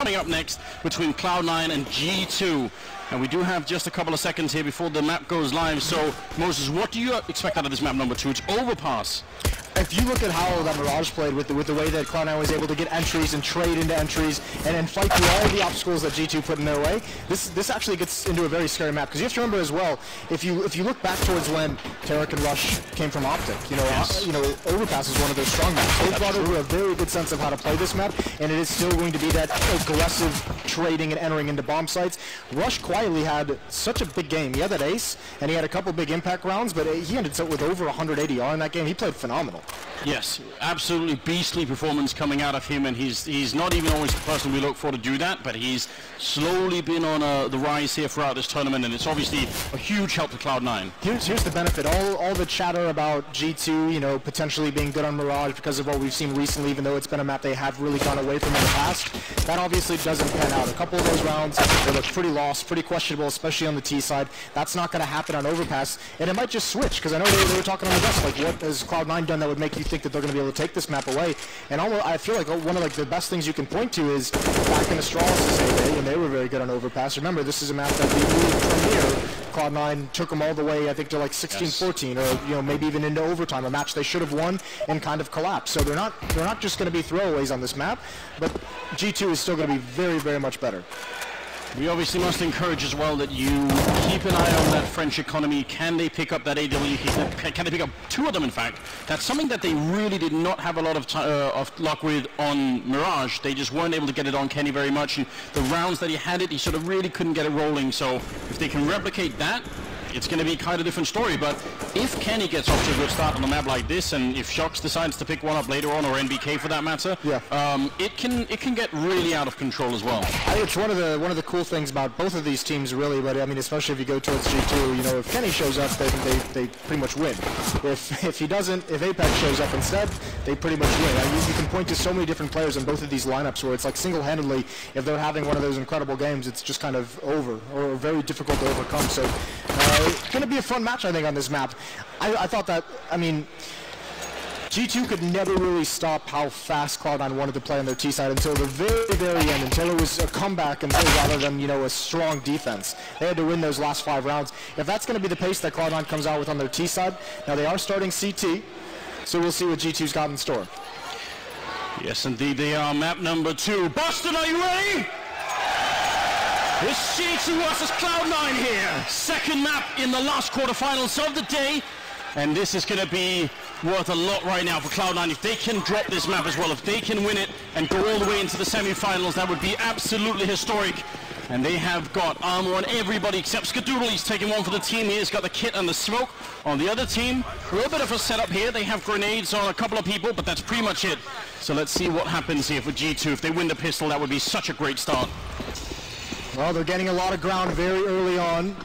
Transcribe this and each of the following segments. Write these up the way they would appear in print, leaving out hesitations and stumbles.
coming up next between Cloud9 and G2. And we do have just a couple of seconds here before the map goes live. So, Moses, what do you expect out of this map number 2? It's Overpass. If you look at how that Mirage played with the way that Cloud9 was able to get entries and trade into entries and then fight through all the obstacles that G2 put in their way, this actually gets into a very scary map. Because you have to remember as well, if you look back towards when Tarek and Rush came from Optic, Yes. Overpass is one of their strong maps. They brought over a very good sense of how to play this map, and it is still going to be that aggressive trading and entering into bomb sites. Rush quietly had such a big game. He had that ace, and he had a couple big impact rounds, but he ended up with over 100 ADR in that game. He played phenomenal. Yes, absolutely beastly performance coming out of him, and he's not even always the person we look for to do that, but he's slowly been on the rise here throughout this tournament, and it's obviously a huge help to Cloud9. Here's the benefit. All the chatter about G2, potentially being good on Mirage because of what we've seen recently, even though it's been a map they have really gone away from in the past, that obviously doesn't pan out. A couple of those rounds, they look pretty lost, pretty questionable, especially on the T side. That's not going to happen on Overpass, and it might just switch, because I know they were talking on the desk, like, what has Cloud9 done that would make you think that they're going to be able to take this map away? And I feel like one of the best things you can point to is back in Astralis' heyday, when they were very good on Overpass. Remember, this is a map that the premier Cloud9 took them all the way, I think, to like 16-14, or maybe even into overtime, a match they should have won and kind of collapsed. So they're not just going to be throwaways on this map, but G2 is still going to be very, very much better. We obviously must encourage as well that you keep an eye on that French economy. Can they pick up that AW? Can they pick up 2 of them, in fact? That's something that they really did not have a lot of luck with on Mirage. They just weren't able to get it on Kenny very much. And the rounds that he had it, he sort of really couldn't get it rolling. So if they can replicate that, it's going to be kind of a different story. But if Kenny gets off to a good start on a map like this, and if Shox decides to pick one up later on, or NBK for that matter, it can get really out of control as well. I think it's one of the cool things about both of these teams, really. But I mean, especially if you go towards G2, if Kenny shows up, they pretty much win. If he doesn't, if Apex shows up instead, they pretty much win. I mean, you can point to so many different players in both of these lineups where it's like single-handedly, if they're having one of those incredible games, it's just kind of over, or very difficult to overcome. So it's going to be a fun match, I think, on this map. I thought that, I mean, G2 could never really stop how fast Cloud9 wanted to play on their T side until the very, very end, until it was a comeback rather than, a strong defense. They had to win those last 5 rounds. If that's going to be the pace that Cloud9 comes out with on their T side, now they are starting CT, so we'll see what G2's got in store. Yes, indeed, they are. Map number 2. Boston, are you ready? It's G2 versus Cloud9 here. Second map in the last quarterfinals of the day. And this is going to be worth a lot right now for Cloud9. If they can drop this map as well, if they can win it and go all the way into the semifinals, that would be absolutely historic. And they have got armor on everybody except Skadoodle. He's taking one for the team here. He's got the kit and the smoke. On the other team, a little bit of a setup here. They have grenades on a couple of people, but that's pretty much it. So let's see what happens here for G2. If they win the pistol, that would be such a great start. Well, they're getting a lot of ground very early on.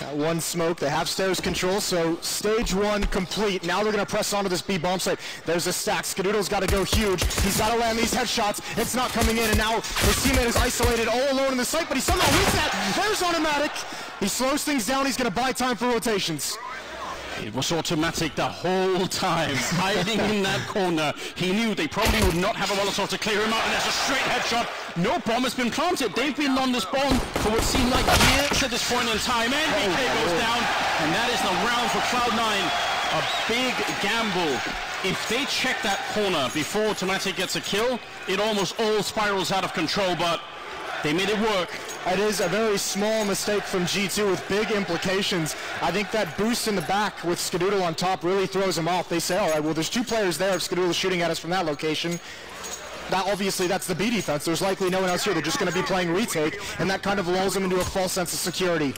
Got one smoke, they have stairs control, so stage 1 complete. Now they're going to press onto this B bomb site. There's a stack. Skadoodle's got to go huge. He's got to land these headshots. It's not coming in, and now his teammate is isolated all alone in the site, but he somehow wins that. There's automatic. He slows things down. He's going to buy time for rotations. It was automatic the whole time, hiding in that corner. He knew they probably would not have a Molotov to clear him out, and there's a straight headshot. No bomb has been planted. They've been on this bomb for what seemed like years at this point in time. NBK goes down, and that is the round for Cloud9. A big gamble. If they check that corner before automatic gets a kill, it almost all spirals out of control, but they made it work. It is a very small mistake from G2 with big implications. I think that boost in the back with Skadoodle on top really throws them off. They say, all right, well, there's 2 players there if Skadoodle's shooting at us from that location. Obviously, that's the B defense. There's likely no one else here. They're just going to be playing retake, and that kind of lulls them into a false sense of security.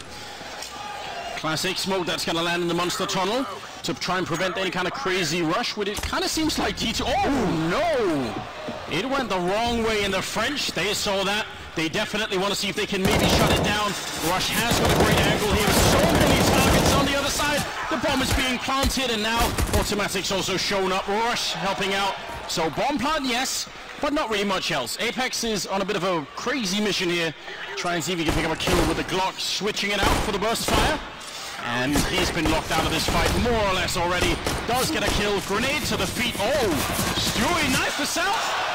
Classic smoke that's going to land in the monster tunnel to try and prevent any kind of crazy rush. With it kind of seems like G2. Oh, no! It went the wrong way in the French. They saw that. They definitely want to see if they can maybe shut it down. Rush has got a great angle here. So many targets on the other side. The bomb is being planted, and now Automatic's also shown up. Rush helping out. So bomb plant, yes, but not really much else. Apex is on a bit of a crazy mission here. Try and see if he can pick up a kill with the Glock, switching it out for the burst fire. And he's been locked out of this fight more or less already. Does get a kill. Grenade to the feet. Oh, Stewie, knife for South.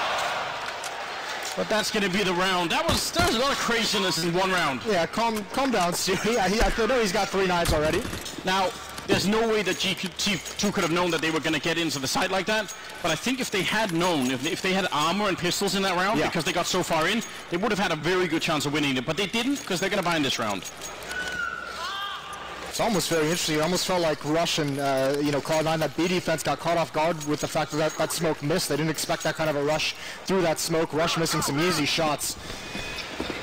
But that's going to be the round. There's a lot of craziness in one round. Yeah, calm down, Stu. I know he's got 3 knives already. Now, there's no way that G2 could have known that they were going to get into the site like that. But I think if they had known, if they had armor and pistols in that round, because they got so far in, they would have had a very good chance of winning it. But they didn't, because they're going to buy in this round. It's almost very interesting. It almost felt like Rush and Cloud9, that B defense got caught off guard with the fact that that smoke missed. They didn't expect that kind of a rush through that smoke. Rush missing some easy shots.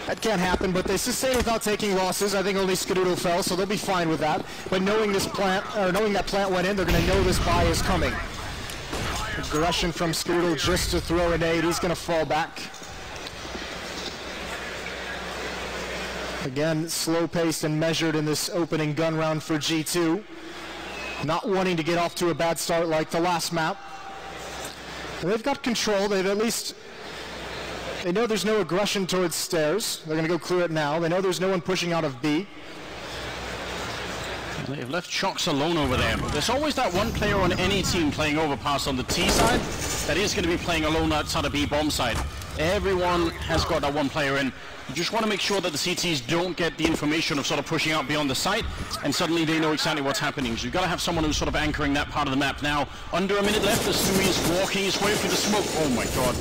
That can't happen, but they sustained without taking losses. I think only Skadoodle fell, so they'll be fine with that. But knowing that plant went in, they're going to know this buy is coming. Aggression from Skadoodle just to throw a nade. He's going to fall back. Again, slow-paced and measured in this opening gun round for G2. Not wanting to get off to a bad start like the last map. And they've got control. They know there's no aggression towards stairs. They're going to go clear it now. They know there's no one pushing out of B. They've left Shox alone over there. There's always that one player on any team playing overpass on the T side that is going to be playing alone outside of B bomb side. Everyone has got that one player in. You just want to make sure that the CTs don't get the information of sort of pushing out beyond the site, and suddenly they know exactly what's happening. So you've got to have someone who's sort of anchoring that part of the map. Now, under a minute left, the Stewie is walking his way through the smoke. Oh my god.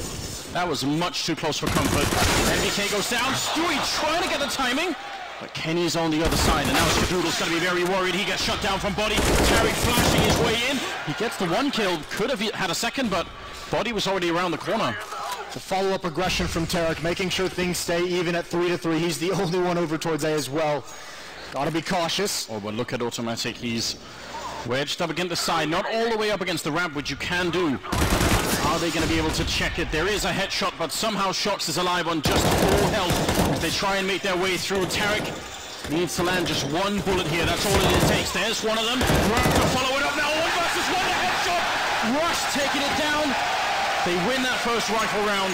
That was much too close for comfort. NBK goes down. Stewie trying to get the timing, but Kenny's on the other side, and now Skadoodle's going to be very worried. He gets shut down from Body. Tarek flashing his way in. He gets the 1 kill. Could have had a second, but Body was already around the corner. The follow-up aggression from Tarek, making sure things stay even at 3-3. He's the only one over towards A as well. Gotta be cautious. Oh, but look at Automatic. He's wedged up against the side, not all the way up against the ramp, which you can do. Are they going to be able to check it? There is a headshot, but somehow Shox is alive on just full health as they try and make their way through. Tarek needs to land just 1 bullet here. That's all it takes. There's one of them. Rush to follow it up now. 1 versus 1. A headshot. Rush taking it down. They win that first rifle round.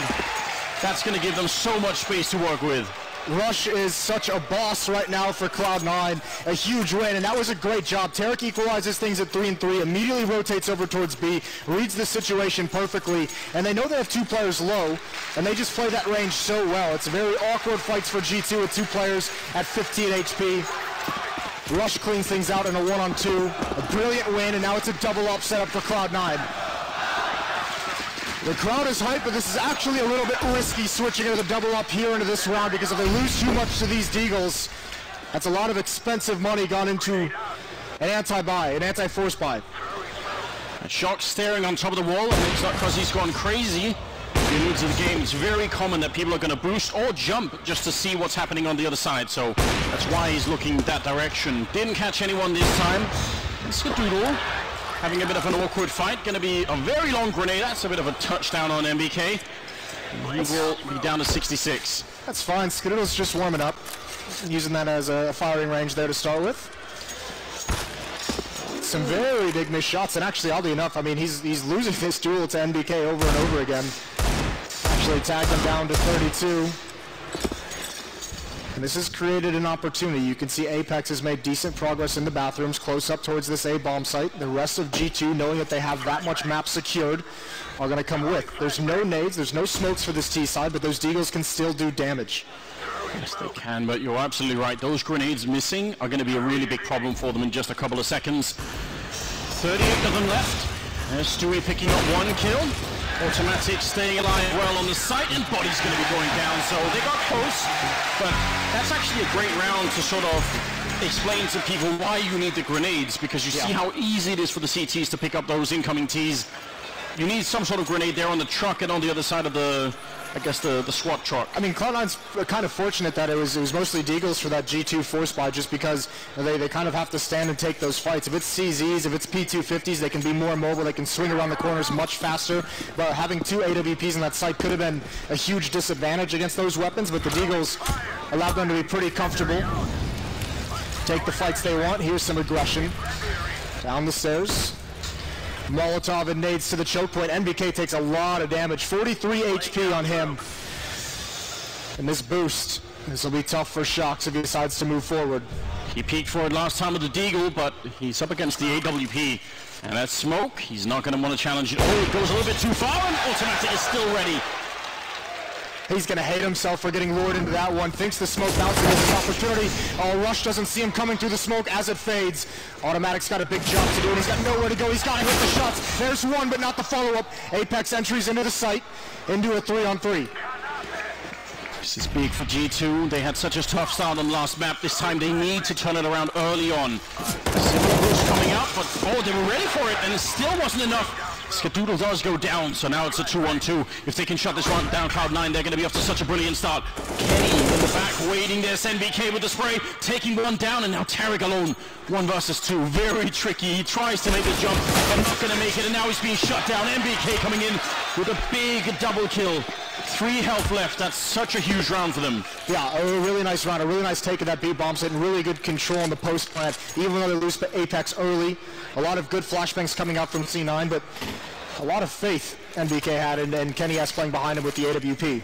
That's going to give them so much space to work with. Rush is such a boss right now for Cloud9. A huge win, and that was a great job. Tarek equalizes things at 3-3, immediately rotates over towards B, reads the situation perfectly, and they know they have 2 players low, and they just play that range so well. It's very awkward fights for G2 with 2 players at 15 HP. Rush cleans things out in a 1-on-2. A brilliant win, and now it's a double up setup for Cloud9. The crowd is hyped, but this is actually a little bit risky switching into the double up here into this round, because if they lose too much to these Deagles, that's a lot of expensive money gone into an anti-buy, an anti-force buy. Shox staring on top of the wall, and it's not because he's gone crazy. He needs the game. It's very common that people are going to boost or jump just to see what's happening on the other side, so that's why he's looking that direction. Didn't catch anyone this time. Skadoodle having a bit of an awkward fight. Going to be a very long grenade. That's a bit of a touchdown on MBK. He will be down to 66. That's fine. Skadoodle's just warming up. Using that as a firing range there to start with. Some very big missed shots, and actually, oddly enough, I mean, he's losing this duel to NBK over and over again. Actually tagged him down to 32. And this has created an opportunity. You can see Apex has made decent progress in the bathrooms, close up towards this A bomb site. The rest of G2, knowing that they have that much map secured, are going to come with. There's no nades, there's no smokes for this T side, but those Deagles can still do damage. Yes, they can, but you're absolutely right. Those grenades missing are going to be a really big problem for them in just a couple of seconds. 38 of them left. There's Stewie picking up 1 kill. Automatic staying alive well on the site, and Body's going to be going down, so they got close, but that's actually a great round to sort of explain to people why you need the grenades, because you see how easy it is for the CTs to pick up those incoming Ts. You need some sort of grenade there on the truck and on the other side of the, I guess, the SWAT truck. I mean, Cloud9's kind of fortunate that it was mostly Deagles for that G2 force buy, just because they kind of have to stand and take those fights. If it's CZs, if it's P250s, they can be more mobile, they can swing around the corners much faster. But having 2 AWPs in that site could have been a huge disadvantage against those weapons, but the Deagles allowed them to be pretty comfortable. Take the fights they want. Here's some aggression. Down the stairs. Molotov and nades to the choke point. NBK takes a lot of damage. 43 HP on him. And this boost, this will be tough for Shox if he decides to move forward. He peeked forward last time with the Deagle, but he's up against the AWP. And that smoke, he's not going to want to challenge it. Oh, it goes a little bit too far, and Automatic is still ready. He's going to hate himself for getting lured into that one. Thinks the smoke bouncing is an opportunity. Oh, Rush doesn't see him coming through the smoke as it fades. Automatic's got a big job to do, and he's got nowhere to go. He's got to hit the shots. There's one, but not the follow-up. Apex entries into the site, into a 3-on-3. This is big for G2. They had such a tough start on last map. This time they need to turn it around early on. Similar boost coming out, but oh, they were ready for it, and it still wasn't enough. Skadoodle does go down, so now it's a 2-on-2. If they can shut this one down, Cloud9, they're going to be off to such a brilliant start. Kenny in the back, waiting there. NBK with the spray, taking one down, and now Tarek alone. 1 versus 2, very tricky. He tries to make the jump, but not going to make it, and now he's being shut down. NBK coming in with a big double kill. 3 health left. That's such a huge round for them. Yeah, a really nice round, a really nice take of that B-bomb set, and really good control on the post plant, even though they lose Apex early. A lot of good flashbangs coming out from C9, but a lot of faith NBK had, and Kenny S playing behind him with the AWP.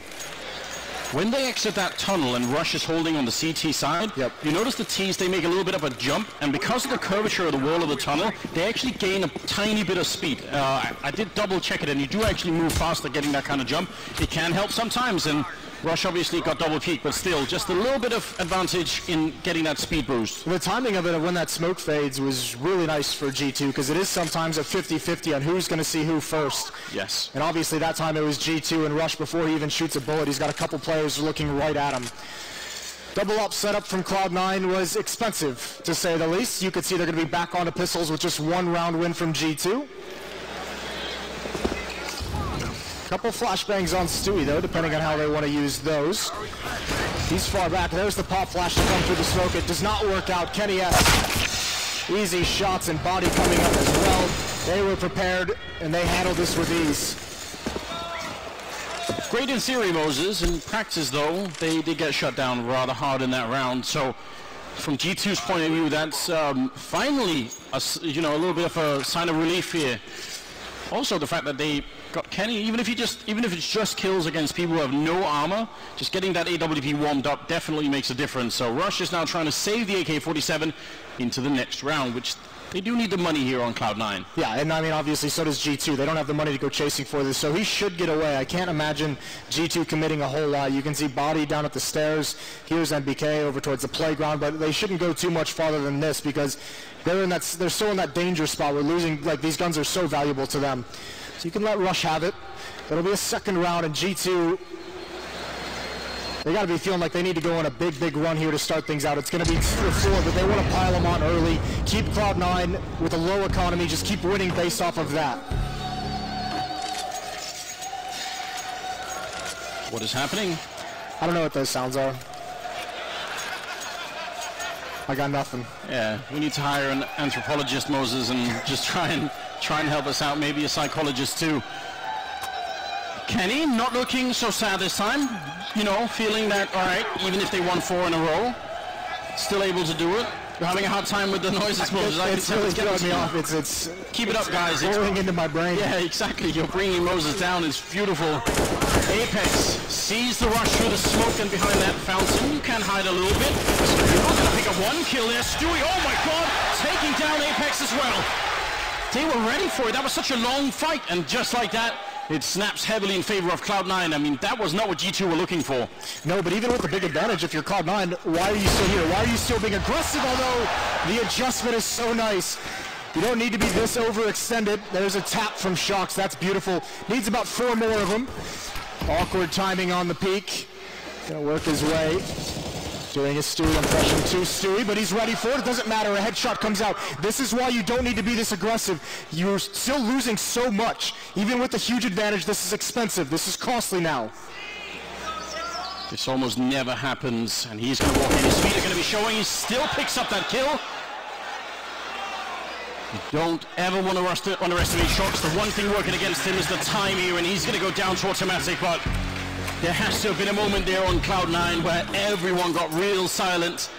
When they exit that tunnel and Rush is holding on the CT side, you notice the Ts, they make a little bit of a jump, and because of the curvature of the wall of the tunnel, they actually gain a tiny bit of speed. I did double check it, and you do actually move faster getting that kind of jump. It can help sometimes, and Rush obviously got double peak, but still, just a little bit of advantage in getting that speed boost. The timing of it, when that smoke fades, was really nice for G2, because it is sometimes a 50-50 on who's going to see who first. Yes. And obviously that time it was G2 and Rush before he even shoots a bullet. He's got a couple players looking right at him. Double up setup from Cloud9 was expensive, to say the least. You could see they're going to be back onto pistols with just 1 round win from G2. Couple flashbangs on Stewie, though, depending on how they want to use those. He's far back. There's the pop flash to come through the smoke. It does not work out. Kenny S. Easy shots and body coming up as well. They were prepared, and they handled this with ease. Great in theory, Moses. In practice, though, they did get shut down rather hard in that round. So, from G2's point of view, that's finally a little bit of a sign of relief here. Also, the fact that they got Kenny, even if it's just kills against people who have no armor, just getting that AWP warmed up definitely makes a difference. So Rush is now trying to save the AK-47 into the next round, which they do need the money here on Cloud9. Yeah, and I mean, obviously, so does G2. They don't have the money to go chasing for this, so he should get away. I can't imagine G2 committing a whole lot. You can see body down at the stairs. Here's NBK over towards the playground, but they shouldn't go too much farther than this because they're still in that danger spot where losing, like, these guns are so valuable to them. So you can let Rush have it. It'll be a second round, and G2, they got to be feeling like they need to go on a big, big run here to start things out. It's going to be 2 or 4, but they want to pile them on early. Keep Cloud9 with a low economy. Just keep winning based off of that. What is happening? I don't know what those sounds are. I got nothing. Yeah, we need to hire an anthropologist, Moses, and just try and help us out. Maybe a psychologist too. Kenny not looking so sad this time. You know, feeling that, all right, even if they won 4 in a row, still able to do it. You're having a hard time with the noises, Moses. It's really throwing me off. It's keep it up, guys. It's rolling into my brain. Yeah, exactly. You're bringing Moses down. It's beautiful. Apex sees the rush through the smoke and behind that fountain. You can hide a little bit. You're not going to pick up 1 kill there. Stewie, oh my God, taking down Apex as well. They were ready for it. That was such a long fight, and just like that, it snaps heavily in favor of Cloud9. I mean, that was not what G2 were looking for. No, but even with the big advantage, if you're Cloud9, why are you still here? Why are you still being aggressive? Although the adjustment is so nice. You don't need to be this overextended. There's a tap from Shox. That's beautiful. Needs about 4 more of them. Awkward timing on the peak. Gonna work his way. Doing his Stewie impression to Stewie, but he's ready for it. It doesn't matter. A headshot comes out. This is why you don't need to be this aggressive. You're still losing so much. Even with the huge advantage, this is expensive. This is costly now. This almost never happens, and he's going to walk in. His feet are going to be showing. He still picks up that kill. You don't ever want to underestimate Shox. The one thing working against him is the time here, and he's going to go down to automatic, but there has to have been a moment there on Cloud9 where everyone got real silent.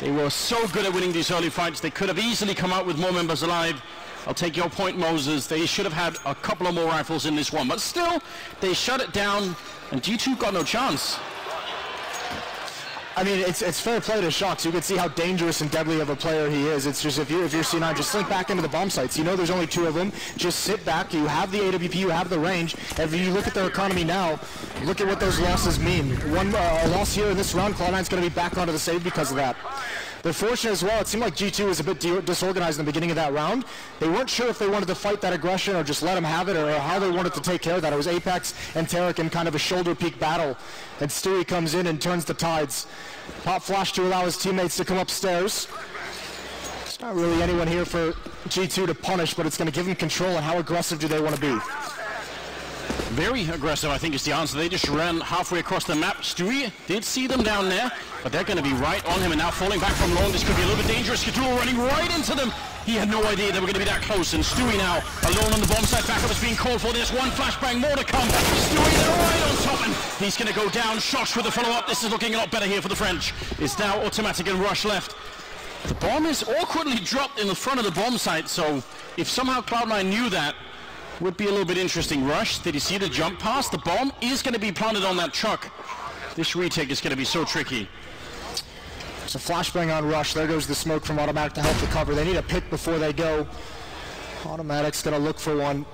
They were so good at winning these early fights. They could have easily come out with more members alive. I'll take your point, Moses. They should have had a couple of more rifles in this one. But still, they shut it down, and G2 got no chance. I mean, it's fair play to Shox. You can see how dangerous and deadly of a player he is. It's just if you're C9, just slink back into the bomb sites. You know there's only 2 of them. Just sit back. You have the AWP. You have the range. If you look at their economy now, look at what those losses mean. One loss here in this round, Cloud9's going to be back onto the save because of that. They're fortunate as well. It seemed like G2 was a bit disorganized in the beginning of that round. They weren't sure if they wanted to fight that aggression or just let them have it, or how they wanted to take care of that. It was Apex and Tarek in kind of a shoulder peak battle, and Stewie comes in and turns the tides. Pop flash to allow his teammates to come upstairs. There's not really anyone here for G2 to punish, but it's going to give them control, and how aggressive do they want to be? Very aggressive, I think, is the answer. They just ran halfway across the map. Stewie did see them down there, but they're going to be right on him, and now falling back from long. This could be a little bit dangerous. Skatoodle running right into them. He had no idea they were going to be that close, and Stewie now alone on the bomb site. Backup is being called for. There's one flashbang, more to come. Stewie, they're right on top, and he's going to go down. Shox with the follow-up. This is looking a lot better here for the French. It's now automatic and rush left. The bomb is awkwardly dropped in the front of the bomb site, so if somehow Cloud9 knew that, would be a little bit interesting. Rush, did you see the jump pass? The bomb is going to be planted on that truck. This retake is going to be so tricky. It's a flashbang on Rush. There goes the smoke from Automatic to help the cover. They need a pick before they go. Automatic's going to look for one.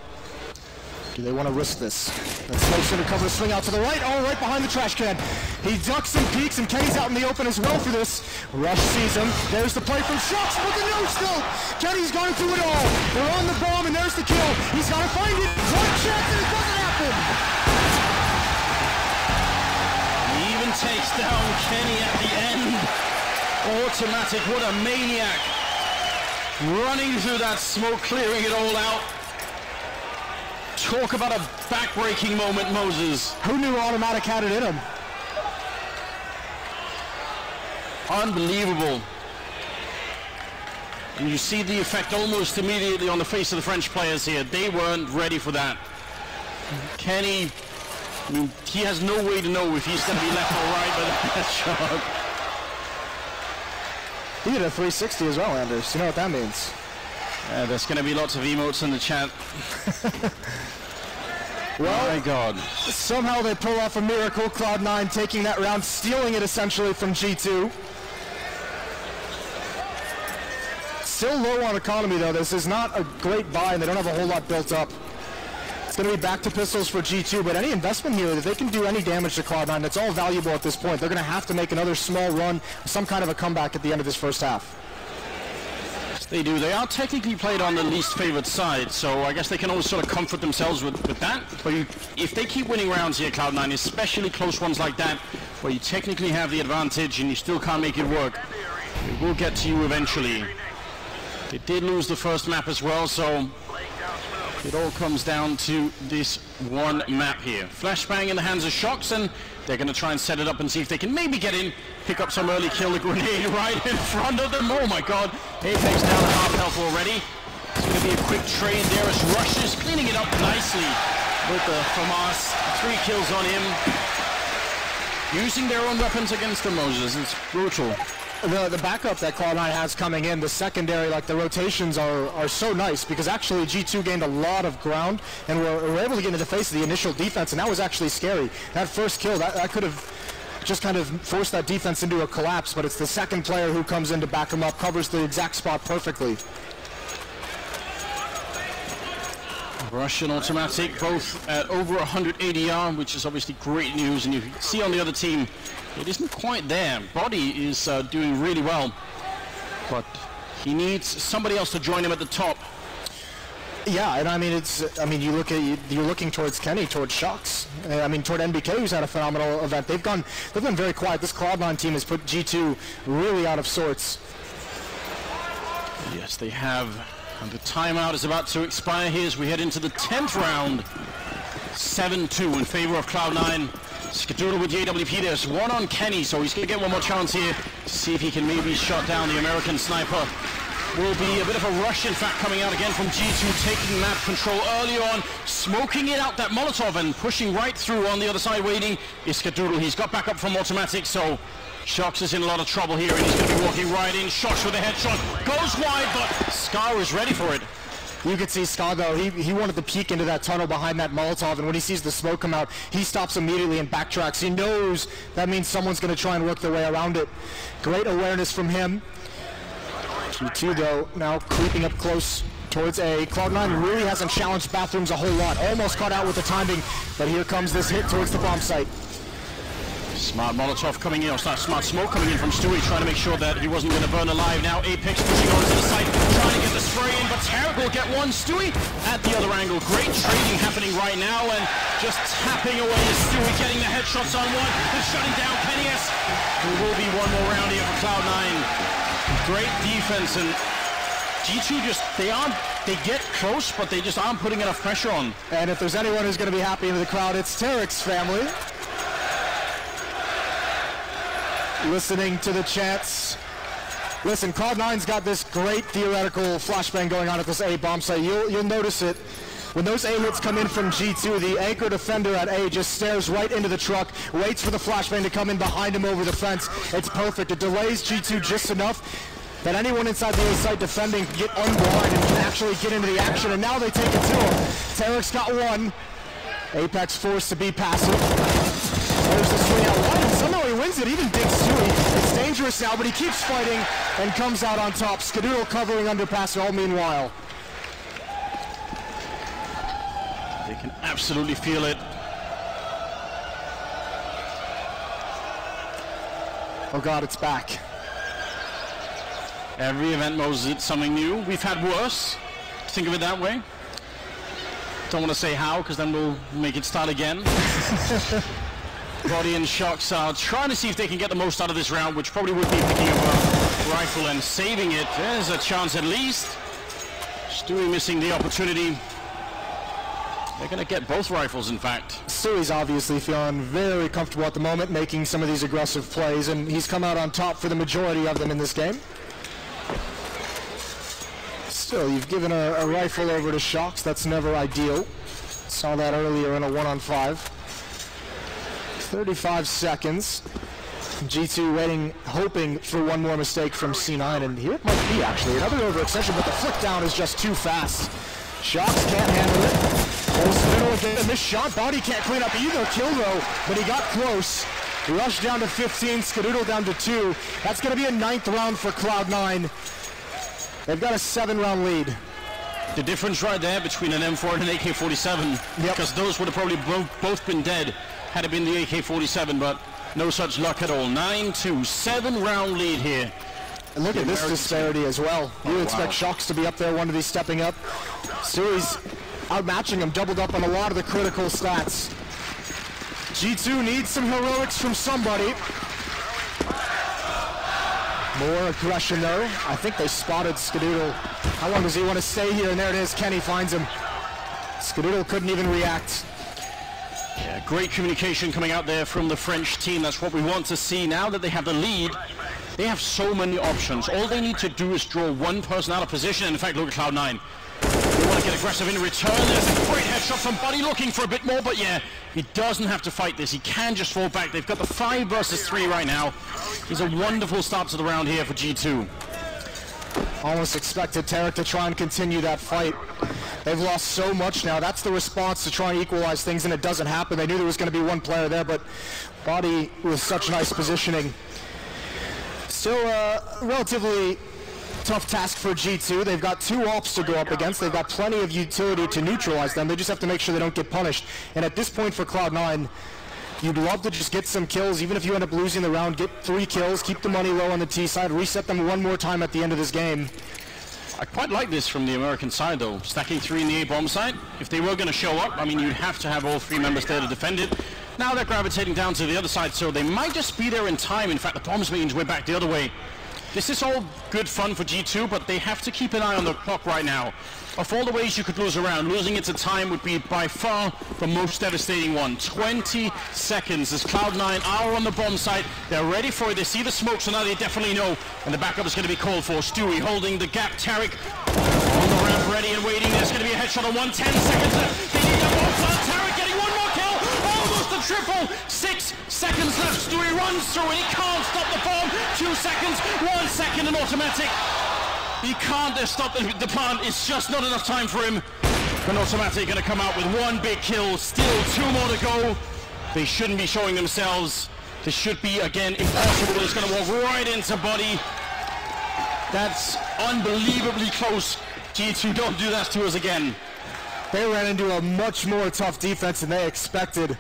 Do they want to risk this? That smoke's going to cover the swing out to the right. Oh, right behind the trash can. He ducks and peeks, and Kenny's out in the open as well for this. Rush sees him. There's the play from Shox with the no still. Kenny's going through it all. They're on the bomb, and there's the kill. He's got to find it. One chance, and it doesn't happen. He even takes down Kenny at the end. Automatic, what a maniac. Running through that smoke, clearing it all out. Talk about a back-breaking moment, Moses. Who knew Automatic had it in him? Unbelievable. And you see the effect almost immediately on the face of the French players here. They weren't ready for that. Kenny, I mean, he has no way to know if he's going to be left or right by that shot. He did a 360 as well, Anders. You know what that means? There's going to be lots of emotes in the chat. Well, my God. Somehow they pull off a miracle. Cloud9 taking that round, stealing it essentially from G2. Still low on economy though. This is not a great buy, and they don't have a whole lot built up. It's going to be back to pistols for G2, but any investment here, if they can do any damage to Cloud9, that's all valuable at this point. They're going to have to make another small run, some kind of a comeback at the end of this first half. They do. They are technically played on the least favored side, so I guess they can always sort of comfort themselves with that. But if they keep winning rounds here, Cloud9, especially close ones like that, where you technically have the advantage and you still can't make it work, it will get to you eventually. They did lose the first map as well, so it all comes down to this one map here. Flashbang in the hands of Shox, and they're going to try and set it up and see if they can maybe get in, pick up some early kill. The grenade right in front of them. Oh my God. Apex down to half health already. It's going to be a quick trade there as Rush is cleaning it up nicely with the FAMAS. 3 kills on him. Using their own weapons against the Moses. It's brutal. The backup that Cloud9 has coming in, the secondary, like the rotations are so nice, because actually G2 gained a lot of ground and were able to get into the face of the initial defense, and that was actually scary. That first kill, that could have just kind of forced that defense into a collapse, but it's the second player who comes in to back him up, covers the exact spot perfectly. Russian Automatic, both at over 100 ADR, which is obviously great news, and you see on the other team, it isn't quite there. Body is doing really well, but he needs somebody else to join him at the top. Yeah, and I mean, you're looking towards Kenny, towards Shox. I mean, toward NBK, who's had a phenomenal event. They've been very quiet. This Cloud9 team has put G2 really out of sorts. Yes, they have. And the timeout is about to expire here as we head into the 10th round. 7-2 in favor of Cloud9. Skatoodle with the AWP. There's one on Kenny, so he's going to get one more chance here to see if he can maybe shut down the American sniper. Will be a bit of a rush, in fact, coming out again from G2, taking map control early on, smoking it out, that Molotov, and pushing right through on the other side, waiting is Skatoodle. He's got back up from Automatic, so Shox is in a lot of trouble here, and he's going to be walking right in. Shox with a headshot, goes wide, but Scar is ready for it. You could see Scott, though, he wanted to peek into that tunnel behind that Molotov, and when he sees the smoke come out, he stops immediately and backtracks. He knows that means someone's going to try and work their way around it. Great awareness from him. G2, though, now creeping up close towards A. Cloud9 really hasn't challenged Bathrooms a whole lot. Almost caught out with the timing, but here comes this hit towards the bomb site. Smart Molotov coming in, or smart smoke coming in from Stewie, trying to make sure that he wasn't going to burn alive. Now Apex pushing over to the side, trying to get the spray in, but Tarek will get one. Stewie at the other angle. Great trading happening right now, and just tapping away is Stewie, getting the headshots on one, and shutting down Penny's. There will be one more round here for Cloud9. Great defense, and G2 just, they get close, but they just aren't putting enough pressure on. And if there's anyone who's going to be happy in the crowd, it's Tarek's family. Listening to the chants. Listen, Cloud9's got this great theoretical flashbang going on at this A bomb site. You'll notice it. When those A hits come in from G2, the anchor defender at A just stares right into the truck, waits for the flashbang to come in behind him over the fence. It's perfect. It delays G2 just enough that anyone inside the A site defending can get unblind and can actually get into the action, and now they take it to him. Tarek's got one. Apex forced to be passive. There's the swing out wide, and somehow he wins it, even digs Stewie. It's dangerous now, but he keeps fighting and comes out on top. Skadoodle covering underpass all meanwhile. They can absolutely feel it. Oh God, it's back. Every event knows it's something new. We've had worse. Think of it that way. Don't want to say how, because then we'll make it start again. Body and Sharks are trying to see if they can get the most out of this round, which probably would be picking up a rifle and saving it. There's a chance at least. Stewie missing the opportunity. They're going to get both rifles, in fact. Stewie's obviously feeling very comfortable at the moment, making some of these aggressive plays, and he's come out on top for the majority of them in this game. Still, you've given a rifle over to Shocks. That's never ideal. Saw that earlier in a 1-on-5. 35 seconds. G2 waiting, hoping for one more mistake from C9, and here it might be actually. Another overextension, but the flick down is just too fast. Shocks can't handle it. Goes middle again. This shot, Body can't clean up either kill though, but he got close. Rush down to 15, Skadoodle down to 2. That's going to be a 9th round for Cloud9. They've got a 7-round lead. The difference right there between an M4 and an AK-47, because those would have probably both been dead had it been the AK-47, but no such luck at all. 9-2, 7-round lead here. And look at this disparity as well. You would expect Shocks to be up there, one to be stepping up. Stewie's outmatching him, doubled up on a lot of the critical stats. G2 needs some heroics from somebody. More aggression though. I think they spotted Skadoodle. How long does he want to stay here? And there it is, Kenny finds him. Skadoodle couldn't even react. Yeah, great communication coming out there from the French team. That's what we want to see. Now that they have the lead, they have so many options. All they need to do is draw one person out of position. In fact, look at Cloud9. They want to get aggressive in return. There's a great headshot from Buddy, looking for a bit more, but yeah, he doesn't have to fight this. He can just fall back. They've got the 5 versus 3 right now. It's a wonderful start to the round here for G2. Almost expected Tarek to try and continue that fight. They've lost so much now. That's the response to try and equalize things, and it doesn't happen. They knew there was going to be one player there, but Body with such nice positioning. Still a relatively tough task for G2. They've got 2 ops to go up against. They've got plenty of utility to neutralize them. They just have to make sure they don't get punished. And at this point for Cloud9, you'd love to just get some kills. Even if you end up losing the round, get 3 kills, keep the money low on the T side, reset them one more time at the end of this game. I quite like this from the American side though, stacking 3 in the A bomb site. If they were going to show up, I mean, you'd have to have all 3 members there to defend it. Now they're gravitating down to the other side, so they might just be there in time. In fact, the bombs means we're back the other way. This is all good fun for G2, but they have to keep an eye on the clock right now. Of all the ways you could lose a round, losing it to time would be by far the most devastating one. 20 seconds as Cloud9 are on the bomb site. They're ready for it. They see the smoke, so now they definitely know. And the backup is going to be called for. Stewie holding the gap. Tarek on the ramp, ready and waiting. There's going to be a headshot on 1. 10 seconds left. They need that bomb site. Tarek getting one more kill. Almost a triple. 6 seconds left. Stewie runs through and he can't stop the bomb. 2 seconds. 1 second and automatic. He can't stop the plant. It's just not enough time for him. But Automatic going to come out with one big kill. Still 2 more to go. They shouldn't be showing themselves. This should be, again, impossible. It's going to walk right into body. That's unbelievably close. G2, don't do that to us again. They ran into a much more tough defense than they expected.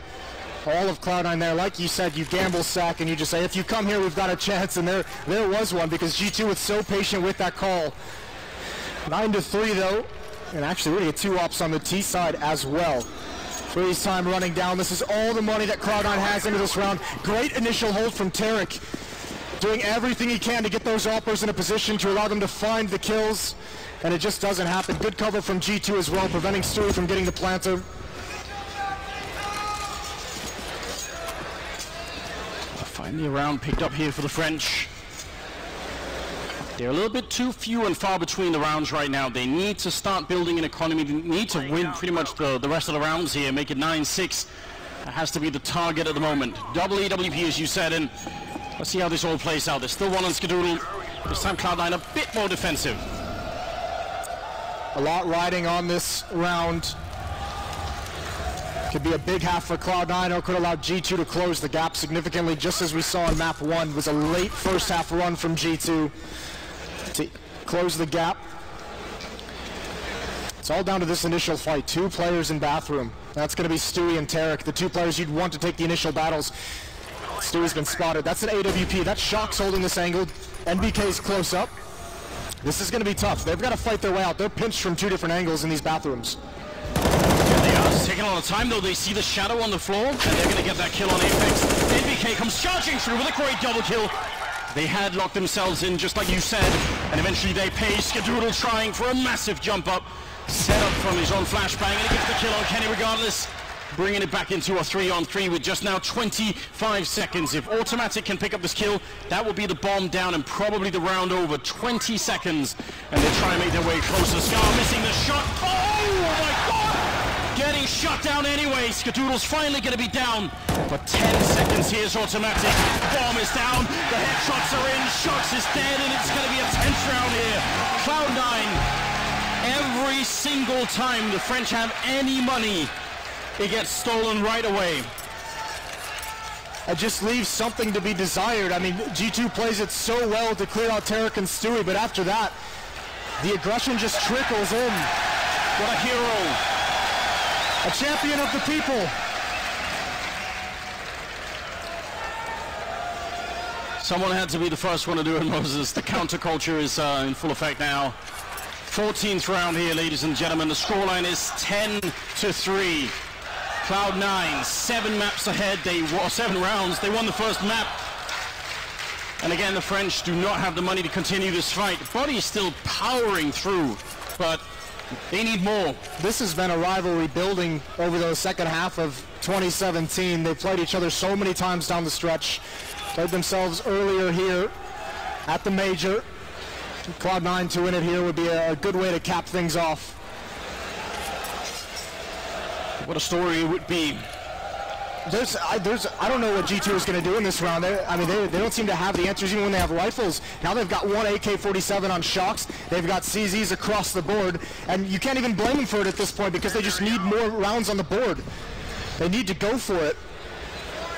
All of Cloud9 there, like you said, you gamble sack and you just say, if you come here, we've got a chance, and there was one because G2 was so patient with that call. 9-3 though, and actually we're gonna get 2 ops on the T side as well. Freeze time running down. This is all the money that Cloud9 has into this round. Great initial hold from Tarek, doing everything he can to get those oppers in a position to allow them to find the kills, and it just doesn't happen. Good cover from G2 as well, preventing Stewie from getting the planter. Finally a round picked up here for the French. They're a little bit too few and far between the rounds right now. They need to start building an economy. They need to win pretty much the rest of the rounds here, make it 9-6. That has to be the target at the moment. Double EWP, as you said, and let's see how this all plays out. There's still one on Skadoodle. This time Cloud9 a bit more defensive. A lot riding on this round. Could be a big half for Cloud9, or could allow G2 to close the gap significantly, just as we saw in map 1. It was a late first half run from G2 to close the gap. It's all down to this initial fight. 2 players in bathroom. That's going to be Stewie and Tarek, the 2 players you'd want to take the initial battles. Stewie's been spotted. That's an AWP. That's Shock's holding this angle. NBK's close up. This is going to be tough. They've got to fight their way out. They're pinched from 2 different angles in these bathrooms. It's taking a lot of time though. They see the shadow on the floor and they're going to get that kill on Apex. NBK comes charging through with a great double kill. They had locked themselves in just like you said, and eventually they pay. Skadoodle trying for a massive jump up, set up from his own flashbang, and he gets the kill on Kenny regardless, bringing it back into a 3-on-3 with just now 25 seconds. If Automatic can pick up this kill, that will be the bomb down and probably the round over. 20 seconds, and they try and make their way closer. Scar missing the shot. Oh my god! Getting shut down anyway. Skadoodle's finally going to be down. But 10 seconds, here's Automatic. Bomb is down. The headshots are in. Shox is dead, and it's going to be a tense round here. Cloud9, every single time the French have any money, it gets stolen right away. It just leaves something to be desired. I mean, G2 plays it so well to clear out Tarek and Stewie, but after that, the aggression just trickles in. What a hero. A champion of the people. Someone had to be the first one to do it, Moses. The counterculture is in full effect now. 14th round here, ladies and gentlemen. The scoreline is 10-3. Cloud9, 7 maps ahead. 7 rounds. They won the first map. And again, the French do not have the money to continue this fight. Body is still powering through, but they need more. This has been a rivalry building over the second half of 2017. They played each other so many times down the stretch. Played themselves earlier here at the major. Cloud9 to win it here would be a good way to cap things off. What a story it would be. I don't know what G2 is going to do in this round. They don't seem to have the answers even when they have rifles. Now they've got one AK-47 on Shox. They've got CZs across the board. And you can't even blame them for it at this point because they just need more rounds on the board. They need to go for it.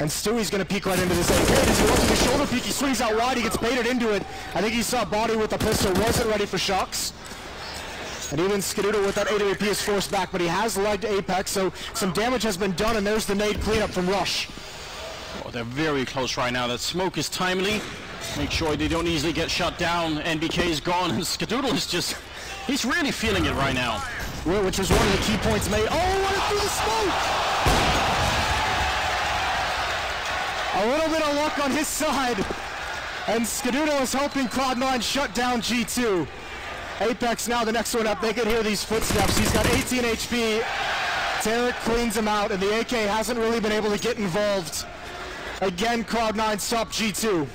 And Stewie's going to peek right into this AK. Does he want to do the shoulder peek? He swings out wide. He gets baited into it. I think he saw Body with the pistol. Wasn't ready for Shox. And even Skadoodle with that AWP is forced back, but he has legged Apex, so some damage has been done, and there's the nade cleanup from Rush. Oh, they're very close right now. That smoke is timely. Make sure they don't easily get shut down. NBK is gone, and Skadoodle is just, he's really feeling it right now. Which was one of the key points made. Oh, what through the smoke! A little bit of luck on his side, and Skadoodle is helping Cloud9 shut down G2. Apex now the next one up. They can hear these footsteps. He's got 18 HP. Tarek cleans him out, and the AK hasn't really been able to get involved. Again, Cloud9 stopped G2.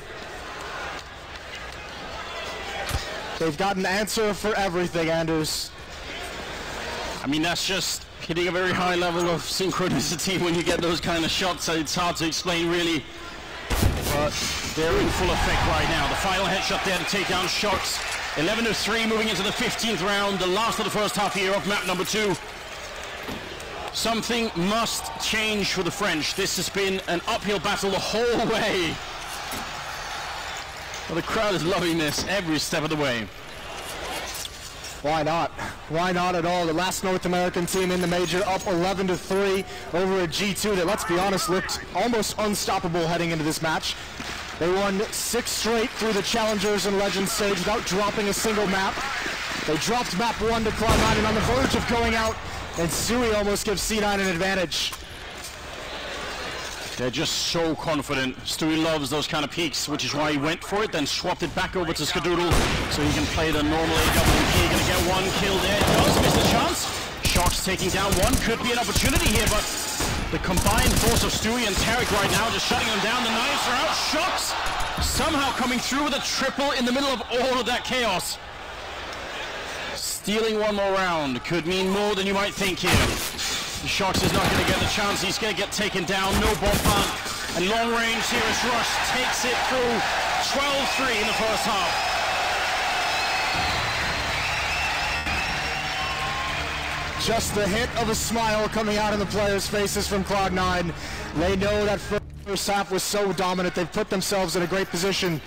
They've got an answer for everything, Anders. I mean, that's just hitting a very high level of synchronicity when you get those kind of shots. It's hard to explain, really. But they're in full effect right now. The final headshot there to take down Shox. 11-3 moving into the 15th round, the last of the first half here of map number 2. Something must change for the French. This has been an uphill battle the whole way. Well, the crowd is loving this every step of the way. Why not? Why not at all? The last North American team in the major up 11-3 over a G2 that, let's be honest, looked almost unstoppable heading into this match. They won 6 straight through the Challengers and Legends stage without dropping a single map. They dropped map 1 to Cloud9 and on the verge of going out, and Sui almost gives C9 an advantage. They're just so confident. Stewie loves those kind of peaks, which is why he went for it, then swapped it back over to Skadoodle so he can play the normal AWP. Gonna get 1 kill there. Does miss the chance. Shox taking down 1. Could be an opportunity here, but the combined force of Stewie and Tarek right now just shutting them down. The knives are out. Shox somehow coming through with a triple in the middle of all of that chaos. Stealing 1 more round could mean more than you might think here. Shox is not going to get the chance. He's going to get taken down. No bomb plant. And long range here as Rush takes it through. 12-3 in the first half. Just the hint of a smile coming out in the players' faces from Cloud9. They know that first half was so dominant. They've put themselves in a great position.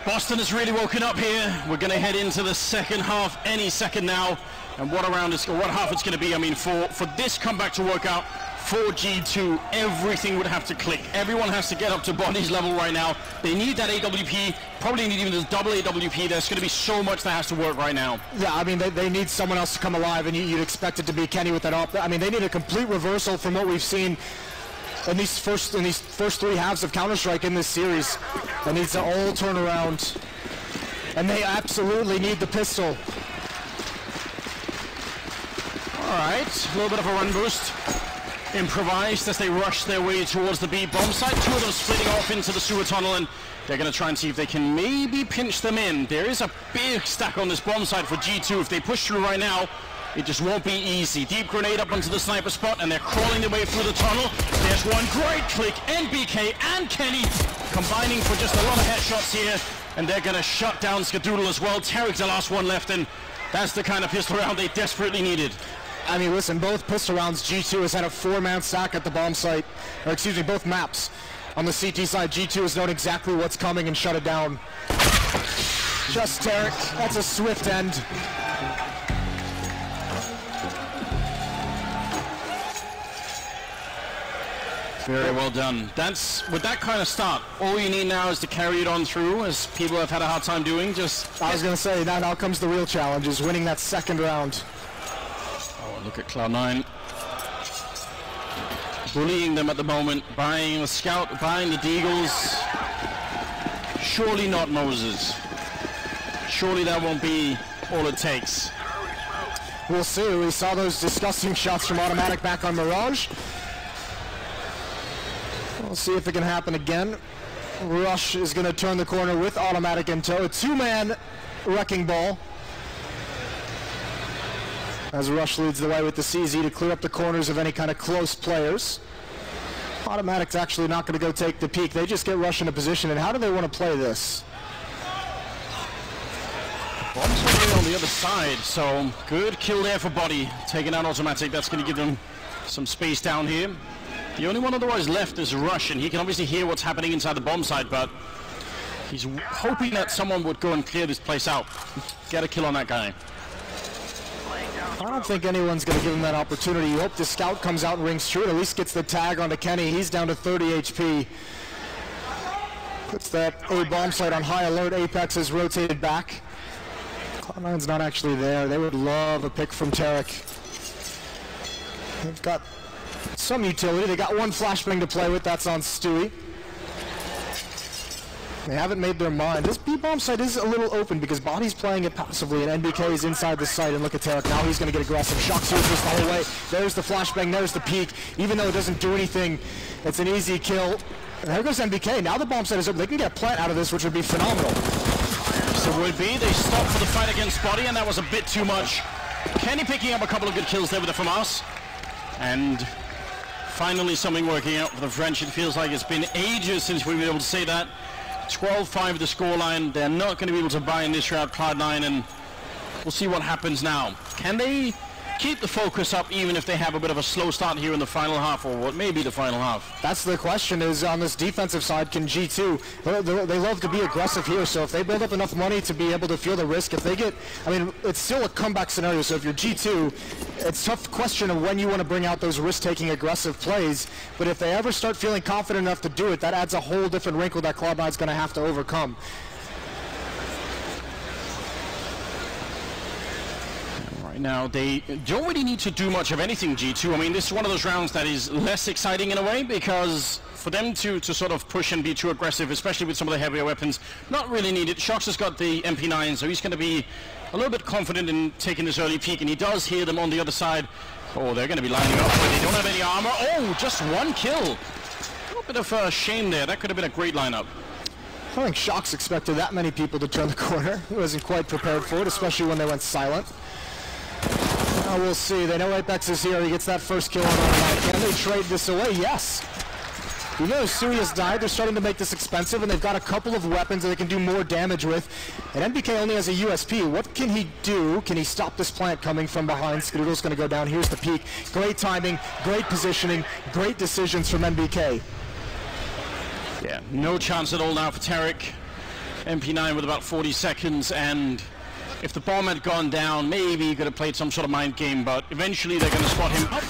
Boston has really woken up here. We're going to head into the second half any second now. And what half it's going to be. I mean, for this comeback to work out, for G2, everything would have to click. Everyone has to get up to Bonnie's level right now. They need that AWP, probably need even this double AWP. There's going to be so much that has to work right now. Yeah, I mean, they need someone else to come alive, and you'd expect it to be Kenny with that up. I mean, they need a complete reversal from what we've seen in these first 3 halves of Counter-Strike in this series. That needs to all turn around, and they absolutely need the pistol. All right, a little bit of a run boost. Improvised as they rush their way towards the B bomb site. 2 of them splitting off into the sewer tunnel, and they're going to try and see if they can maybe pinch them in. There is a big stack on this bomb site for G2. If they push through right now, it just won't be easy. Deep grenade up onto the sniper spot, and they're crawling their way through the tunnel. There's 1 great click. NBK and Kenny combining for just a lot of headshots here, and they're going to shut down Skadoodle as well. Tarek's the last one left, and that's the kind of pistol round they desperately needed. I mean, listen, both pistol rounds, G2 has had a 4-man stack at the bomb site, or excuse me, both maps. On the CT side, G2 has known exactly what's coming and shut it down. Just Tarek, that's a swift end. Very well done. That's, with that kind of start, all you need now is to carry it on through, as people have had a hard time doing. I was going to say, now comes the real challenge, is winning that second round. Oh, look at Cloud9. Bullying them at the moment, buying the Scout, buying the Deagles. Surely not Moses. Surely that won't be all it takes. We'll see. We saw those disgusting shots from Automatic back on Mirage. We'll see if it can happen again. Rush is going to turn the corner with Automatic in tow. A 2-man wrecking ball. As Rush leads the way with the CZ to clear up the corners of any kind of close players. Automatic's actually not going to go take the peek. They just get Rush into position. And how do they want to play this? Bomb's already on the other side, so good kill there for Body. Taking out Automatic, that's going to give them some space down here. The only one otherwise left is Rush, and he can obviously hear what's happening inside the bomb site, but he's hoping that someone would go and clear this place out. Get a kill on that guy. I don't think anyone's going to give him that opportunity. You hope the Scout comes out and rings true and at least gets the tag onto Kenny. He's down to 30 HP. Puts that A bomb site on high alert. Apex is rotated back. Cloud9's not actually there. They would love a pick from Tarek. They've got some utility. They got 1 flashbang to play with. That's on Stewie. They haven't made their mind. This B-bomb site is a little open because Body's playing it passively and NBK is inside the site. And look at Tarek. Now he's going to get aggressive. Shox users the whole way. There's the flashbang. There's the peek. Even though it doesn't do anything, it's an easy kill. And there goes NBK. Now the bomb site is open. They can get a plant out of this, which would be phenomenal. So it would be. They stopped for the fight against Body, and that was a bit too much. Kenny picking up a couple of good kills there with the FAMAS. And Finally something working out for the French. It feels like it's been ages since we've been able to say that. 12-5 the scoreline. They're not going to be able to buy in this round, Cloud9, and we'll see what happens now. Can they keep the focus up even if they have a bit of a slow start here in the final half, or what may be the final half? That's the question, is on this defensive side, can G2, they love to be aggressive here, so if they build up enough money to be able to feel the risk, if they get, I mean, it's still a comeback scenario, so if you're G2, it's a tough question of when you want to bring out those risk-taking aggressive plays, but if they ever start feeling confident enough to do it, that adds a whole different wrinkle that Cloud9's going to have to overcome. Now, they don't really need to do much of anything, G2. I mean, this is one of those rounds that is less exciting in a way, because for them to sort of push and be too aggressive, especially with some of the heavier weapons, not really needed. Shox has got the MP9, so he's going to be a little bit confident in taking this early peek, and he does hear them on the other side. Oh, they're going to be lining up, but they don't have any armor. Oh, just one kill. A little bit of a shame there. That could have been a great lineup. I don't think Shox expected that many people to turn the corner. He wasn't quite prepared for it, especially when they went silent. We'll see. They know Apex is here. He gets that first kill on automatic. Can they trade this away? Yes. Even though Sui has died, they're starting to make this expensive, and they've got a couple of weapons that they can do more damage with. And NBK only has a USP. What can he do? Can he stop this plant coming from behind? Skadoodle's going to go down. Here's the peak. Great timing, great positioning, great decisions from NBK. Yeah, no chance at all now for Tarek. MP9 with about 40 seconds, and if the bomb had gone down, maybe he could have played some sort of mind game, but eventually they're going to spot him up,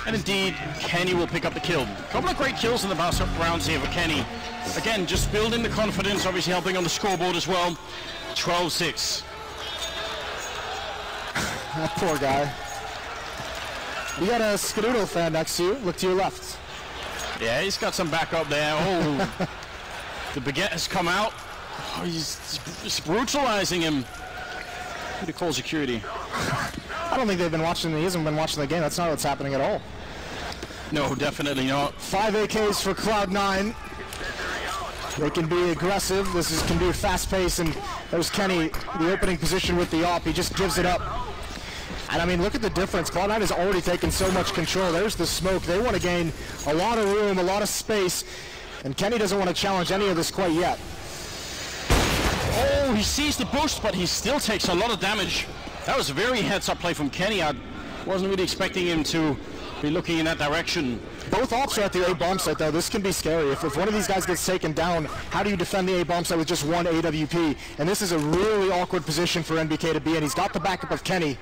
and indeed, Kenny will pick up the kill. A couple of great kills in the past rounds here for Kenny. Again, just building the confidence, obviously helping on the scoreboard as well. 12-6. That poor guy. You got a Skadoodle fan next to you. Look to your left. Yeah, he's got some backup there. Oh, the baguette has come out. Oh, he's brutalizing him. To call security. I don't think they've been watching. He hasn't been watching the game. That's not what's happening at all. No, definitely not. 5 AKs for Cloud9. They can be aggressive. Can be fast pace, and there's Kenny, the opening position with the AWP. He just gives it up. And I mean, look at the difference. Cloud9 has already taken so much control. There's the smoke. They want to gain a lot of room, a lot of space, and Kenny doesn't want to challenge any of this quite yet. Oh, he sees the boost, but he still takes a lot of damage. That was a very heads-up play from Kenny. I wasn't really expecting him to be looking in that direction. Both ops are at the A-bomb site, though. This can be scary. If one of these guys gets taken down, how do you defend the A-bomb site with just one AWP? And this is a really awkward position for NBK to be in. He's got the backup of Kenny.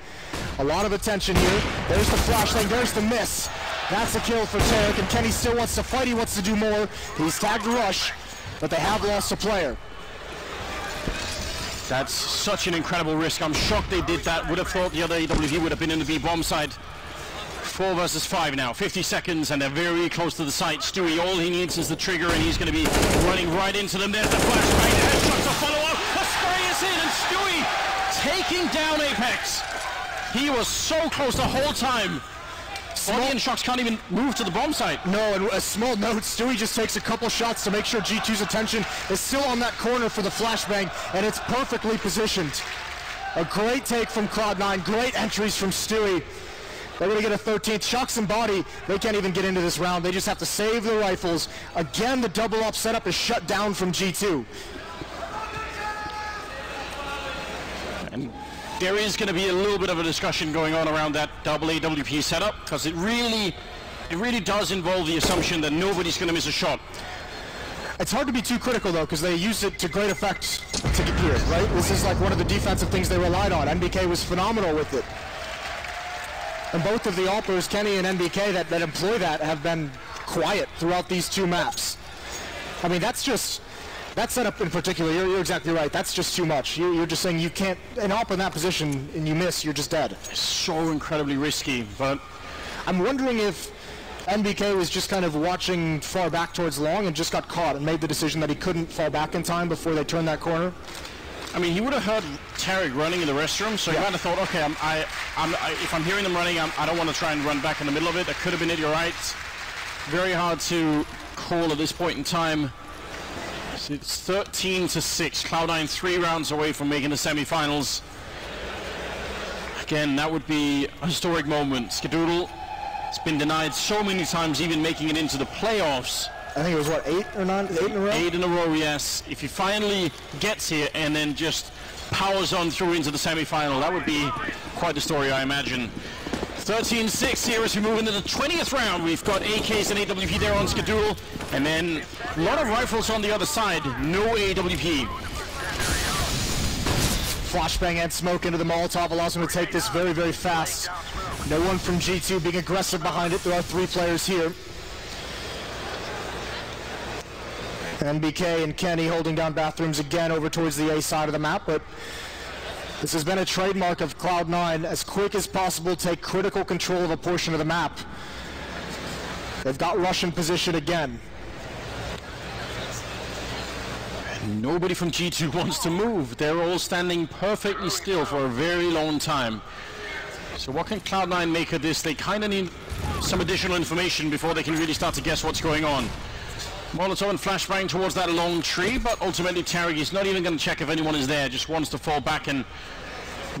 A lot of attention here. There's the flashbang. There's the miss. That's a kill for Tarek, and Kenny still wants to fight. He wants to do more. He's tagged Rush, but they have lost a player. That's such an incredible risk. I'm shocked they did that. Would have thought the other AWP would have been in the B-bomb side. 4 versus 5 now. 50 seconds, and they're very close to the site. Stewie, all he needs is the trigger, and he's going to be running right into them. There's the flashbang. The headshot to follow up. The spray is in, and Stewie taking down Apex. He was so close the whole time. Bonnie and Shox can't even move to the bomb site. No, and a small note, Stewie just takes a couple shots to make sure G2's attention is still on that corner for the flashbang, and it's perfectly positioned. A great take from Cloud9, great entries from Stewie. They're going to get a 13th. Shox and Body, they can't even get into this round. They just have to save the rifles. Again, the double up setup is shut down from G2. And there is going to be a little bit of a discussion going on around that double AWP setup, because it really does involve the assumption that nobody's going to miss a shot. It's hard to be too critical, though, because they used it to great effect to get here, right? This is like one of the defensive things they relied on. NBK was phenomenal with it. And both of the AWPers, Kenny and NBK, that employ that have been quiet throughout these two maps. I mean, that setup in particular, you're exactly right. That's just too much. You're just saying you can't, an AWP in that position and you miss, you're just dead. It's so incredibly risky, but I'm wondering if NBK was just kind of watching far back towards long and just got caught and made the decision that he couldn't fall back in time before they turned that corner. I mean, he would have heard Tarek running in the restroom, so he might have thought, okay, if I'm hearing them running, I don't want to try and run back in the middle of it. That could have been it, you're right. Very hard to call at this point in time. So it's 13-6. Cloud9 3 rounds away from making the semifinals. Again, that would be a historic moment. Skadoodle It's been denied so many times, even making it into the playoffs. I think it was, what, 8 or 9? 8 in a row? 8 in a row, yes. If he finally gets here and then just powers on through into the semi-final, that would be quite the story, I imagine. 13-6 here as we move into the 20th round. We've got AKs and AWP there on schedule, and then a lot of rifles on the other side. No AWP. Flashbang and smoke into the Molotov allows him to take this very, very fast. No one from G2 being aggressive behind it. There are 3 players here. NBK and Kenny holding down bathrooms again over towards the A side of the map, but this has been a trademark of Cloud9, as quick as possible, take critical control of a portion of the map. They've got Russian position again. And nobody from G2 wants to move. They're all standing perfectly still for a very long time. So what can Cloud9 make of this? They kind of need some additional information before they can really start to guess what's going on. Molotov and flashbang towards that long tree, but ultimately Tarek is not even going to check if anyone is there, just wants to fall back and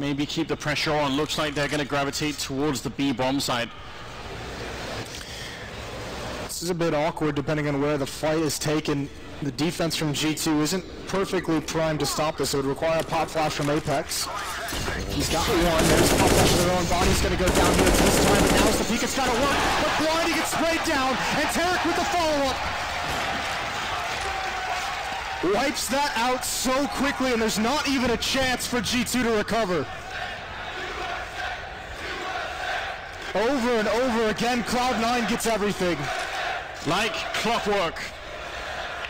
maybe keep the pressure on. Looks like they're going to gravitate towards the B bomb side. This is a bit awkward depending on where the fight is taken. The defense from G2 isn't perfectly primed to stop this. It would require a pop flash from Apex. He's got one. There's a pop flash of their own body. He's going to go down here this time, but now's the peak. It's got to work. But Blind, he gets sprayed down, and Tarek with the follow-up. Wipes that out so quickly, and there's not even a chance for G2 to recover. Over and over again, Cloud9 gets everything. Like clockwork.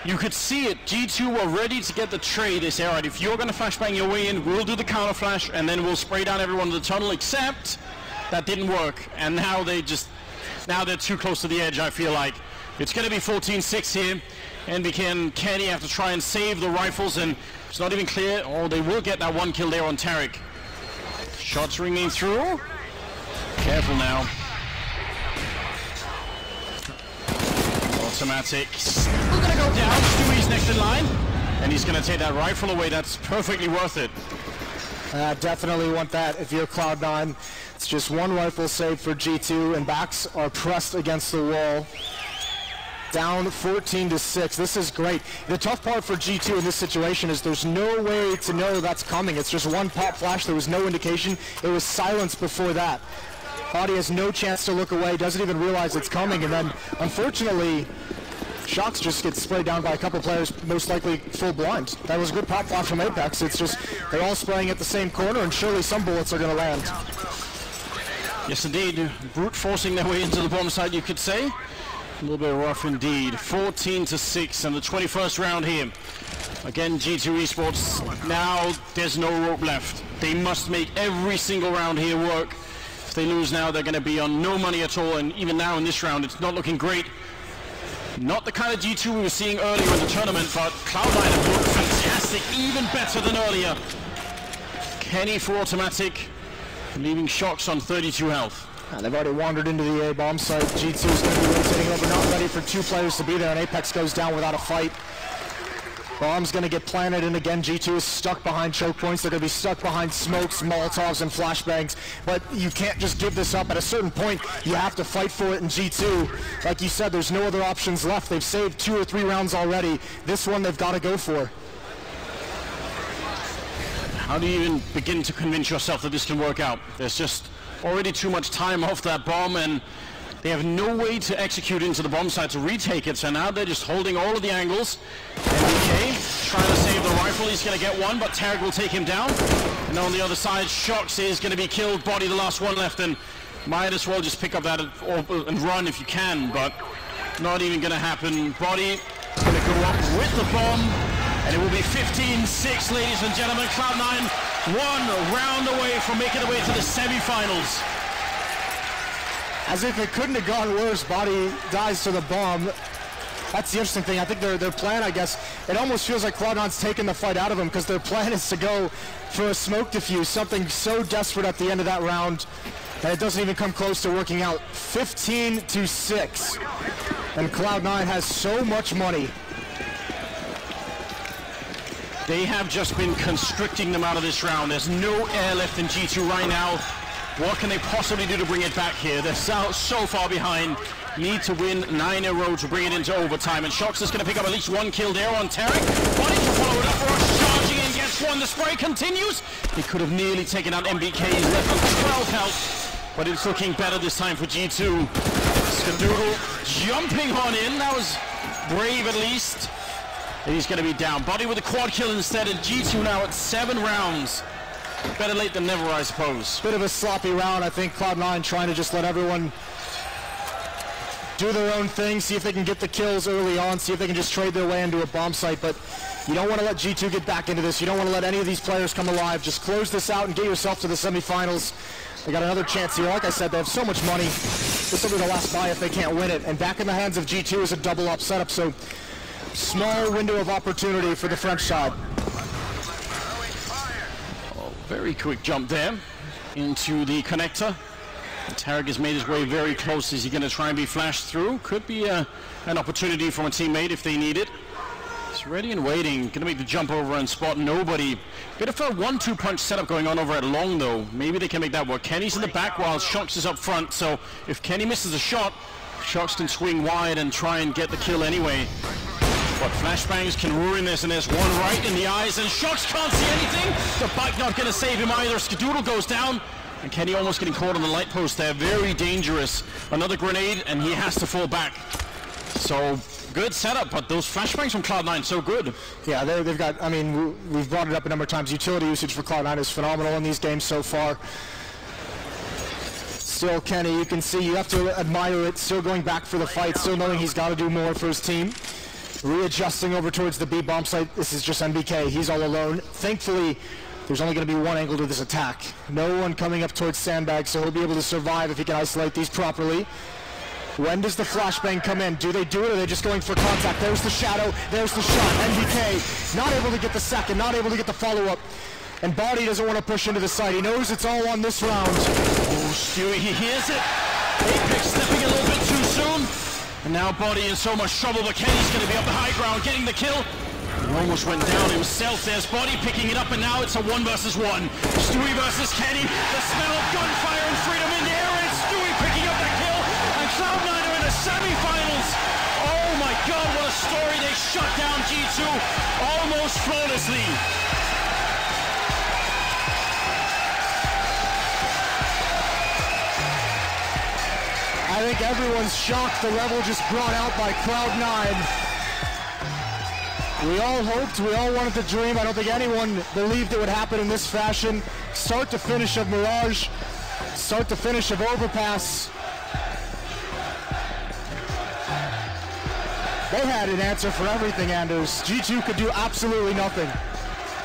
You could see it. G2 were ready to get the trade. They say, all right, if you're going to flashbang your way in, we'll do the counter flash, and then we'll spray down everyone in the tunnel, except that didn't work. And now they're too close to the edge, I feel like. It's going to be 14-6 here. NBK and Kenny have to try and save the rifles, and it's not even clear. Oh, they will get that 1 kill there on Tarek. Shots ringing through. Careful now. Automatic. Still going to go down. Stewie's next in line, and he's going to take that rifle away. That's perfectly worth it. Definitely want that if you're Cloud9. It's just 1 rifle save for G2, and backs are pressed against the wall. Down 14-6. This is great. The tough part for G2 in this situation is there's no way to know that's coming. It's just 1 pop flash. There was no indication. It was silence before that. Audi has no chance to look away, doesn't even realize it's coming, and then unfortunately Shox just gets sprayed down by a couple players, most likely full blind. That was a good pop flash from Apex. It's just they're all spraying at the same corner, and surely some bullets are going to land. Yes, indeed. Brute forcing their way into the bomb site, you could say. A little bit rough indeed. 14-6 and the 21st round here. Again, G2 Esports, now there's no rope left. They must make every single round here work. If they lose now, they're going to be on no money at all, and even now in this round, it's not looking great. Not the kind of G2 we were seeing earlier in the tournament, but Cloud9 have looked fantastic, even better than earlier. Kenny for automatic, leaving Shox on 32 health. And they've already wandered into the A bomb site. G2 is going to be rotating over, not ready for 2 players to be there, and Apex goes down without a fight. Bomb's going to get planted, and again, G2 is stuck behind choke points. They're going to be stuck behind smokes, Molotovs, and flashbangs. But you can't just give this up. At a certain point, you have to fight for it in G2. Like you said, there's no other options left. They've saved 2 or 3 rounds already. This one they've got to go for. How do you even begin to convince yourself that this can work out? There's just already too much time off that bomb, and they have no way to execute into the bomb site to retake it, so now they're just holding all of the angles. NBK trying to save the rifle. He's going to get one, but Tarek will take him down. And on the other side, Shox is going to be killed. Body the last one left, and might as well just pick up that and run if you can, but not even going to happen. Body going to go up with the bomb, and it will be 15-6, ladies and gentlemen. Cloud9 1 round away from making their way to the semifinals. As if it couldn't have gone worse, Body dies to the bomb. That's the interesting thing. I think their plan, I guess, it almost feels like Cloud9's taken the fight out of them, because their plan is to go for a smoke defuse, something so desperate at the end of that round that it doesn't even come close to working out. 15-6. And Cloud9 has so much money. They have just been constricting them out of this round. There's no air left in G2 right now. What can they possibly do to bring it back here? They're so far behind. Need to win 9 in a row to bring it into overtime. And Shox is going to pick up at least 1 kill there on Tarek. Wanting to follow it up. Rush charging in, gets 1. The spray continues. He could have nearly taken out MBK. He's left on 12 health. But it's looking better this time for G2. Skadoodle jumping on in. That was brave at least. And he's going to be down. Body with a quad kill instead. And G2 now at 7 rounds. Better late than never, I suppose. Bit of a sloppy round. I think Cloud9 trying to just let everyone do their own thing, see if they can get the kills early on, see if they can just trade their way into a bomb site. But you don't want to let G2 get back into this. You don't want to let any of these players come alive. Just close this out and get yourself to the semifinals. They got another chance here. Like I said, they have so much money. This will be the last buy if they can't win it. And back in the hands of G2 is a double up setup. So small window of opportunity for the French side. Oh, very quick jump there into the connector. Tarek has made his way very close. Is he going to try and be flashed through? Could be an opportunity from a teammate if they need it. He's ready and waiting. Going to make the jump over and spot nobody. Bit of a 1-2 punch setup going on over at long though. Maybe they can make that work. Kenny's in the back while Shox is up front. So if Kenny misses a shot, Shox can swing wide and try and get the kill anyway. But flashbangs can ruin this, and there's one right in the eyes, and Shox can't see anything. The bike not going to save him either. Skadoodle goes down. And Kenny almost getting caught on the light post there. Very dangerous. Another grenade, and he has to fall back. So, good setup, but those flashbangs from Cloud9, so good. Yeah, they've got, I mean, we've brought it up a number of times. Utility usage for Cloud9 is phenomenal in these games so far. Still, Kenny, you can see, you have to admire it. Still going back for the fight, still knowing he's got to do more for his team. Readjusting over towards the B bomb site. This is just MBK. He's all alone. Thankfully, there's only going to be one angle to this attack. No one coming up towards Sandbag, so he'll be able to survive if he can isolate these properly. When does the flashbang come in? Do they do it, or are they just going for contact? There's the shadow, there's the shot. MBK not able to get the second, not able to get the follow-up. And Body doesn't want to push into the side. He knows it's all on this round. Oh, Stewie, he hears it. Apex stepping a little bit too soon. And now Body in so much trouble, but Kenny's going to be up the high ground, getting the kill. He almost went down himself. There's Body picking it up, and now it's a 1 versus 1. Stewie versus Kenny. The smell of gunfire and freedom in the air, and it's Stewie picking up the kill. And Cloud9 are in the semi-finals. Oh my God, what a story. They shut down G2 almost flawlessly. I think everyone's shocked. The level just brought out by Cloud9. We all hoped, we all wanted to dream. I don't think anyone believed it would happen in this fashion. Start to finish of Mirage, start to finish of Overpass. They had an answer for everything, Anders. G2 could do absolutely nothing.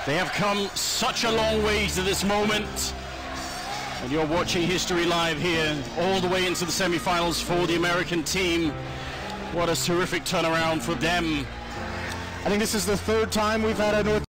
They have come such a long way to this moment. And you're watching history live here, all the way into the semifinals for the American team. What a terrific turnaround for them. I think this is the 3rd time we've had a North